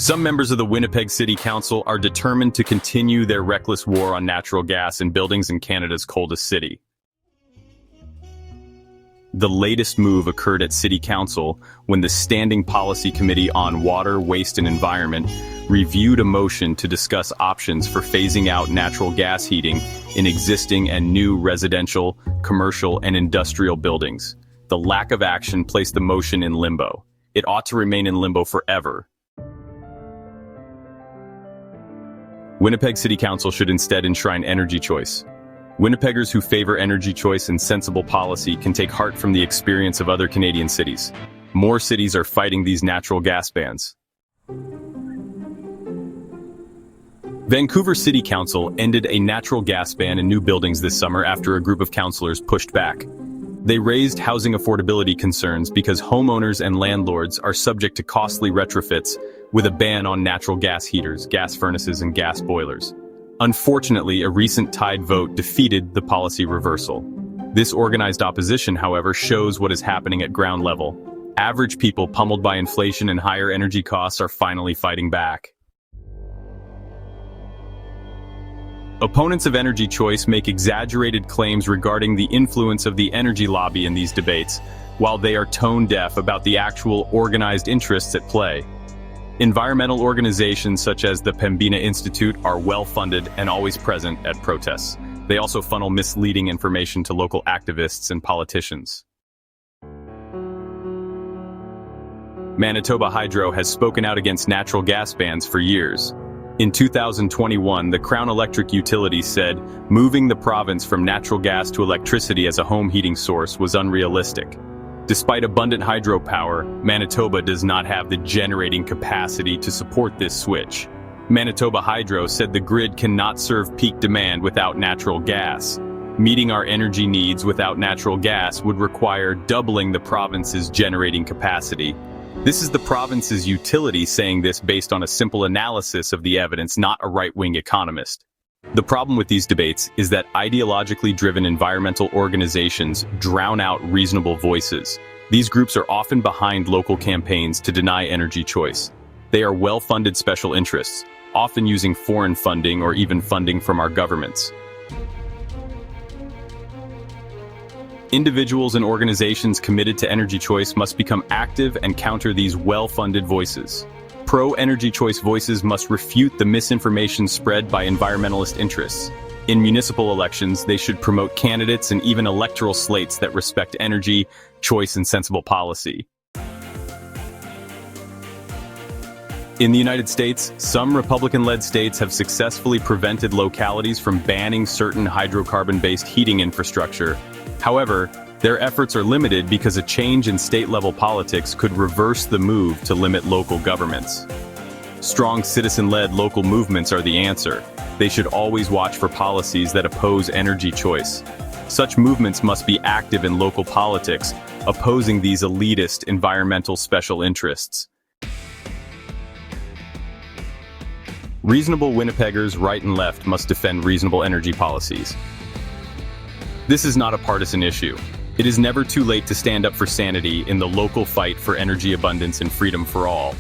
Some members of the Winnipeg City Council are determined to continue their reckless war on natural gas in buildings in Canada's coldest city. The latest move occurred at City Council when the Standing Policy Committee on Water, Waste and Environment reviewed a motion to discuss options for phasing out natural gas heating in existing and new residential, commercial and industrial buildings. The lack of action placed the motion in limbo. It ought to remain in limbo forever. Winnipeg City Council should instead enshrine energy choice. Winnipeggers who favor energy choice and sensible policy can take heart from the experience of other Canadian cities. More cities are fighting these natural gas bans. Vancouver City Council ended a natural gas ban in new buildings this summer after a group of councillors pushed back. They raised housing affordability concerns because homeowners and landlords are subject to costly retrofits with a ban on natural gas heaters, gas furnaces, and gas boilers. Unfortunately, a recent tied vote defeated the policy reversal. This organized opposition, however, shows what is happening at ground level. Average people pummeled by inflation and higher energy costs are finally fighting back. Opponents of energy choice make exaggerated claims regarding the influence of the energy lobby in these debates, while they are tone deaf about the actual organized interests at play. Environmental organizations such as the Pembina Institute are well-funded and always present at protests. They also funnel misleading information to local activists and politicians. Manitoba Hydro has spoken out against natural gas bans for years. In 2021, the Crown Electric Utility said moving the province from natural gas to electricity as a home heating source was unrealistic. Despite abundant hydropower, Manitoba does not have the generating capacity to support this switch. Manitoba Hydro said the grid cannot serve peak demand without natural gas. Meeting our energy needs without natural gas would require doubling the province's generating capacity. This is the province's utility saying this based on a simple analysis of the evidence, not a right-wing economist. The problem with these debates is that ideologically driven environmental organizations drown out reasonable voices. These groups are often behind local campaigns to deny energy choice. They are well-funded special interests, often using foreign funding or even funding from our governments. Individuals and organizations committed to energy choice must become active and counter these well-funded voices. Pro-energy choice voices must refute the misinformation spread by environmentalist interests. In municipal elections, they should promote candidates and even electoral slates that respect energy, choice, and sensible policy. In the United States, some Republican-led states have successfully prevented localities from banning certain hydrocarbon-based heating infrastructure. However, their efforts are limited because a change in state-level politics could reverse the move to limit local governments. Strong citizen-led local movements are the answer. They should always watch for policies that oppose energy choice. Such movements must be active in local politics, opposing these elitist environmental special interests. Reasonable Winnipeggers, right and left, must defend reasonable energy policies. This is not a partisan issue. It is never too late to stand up for sanity in the local fight for energy abundance and freedom for all.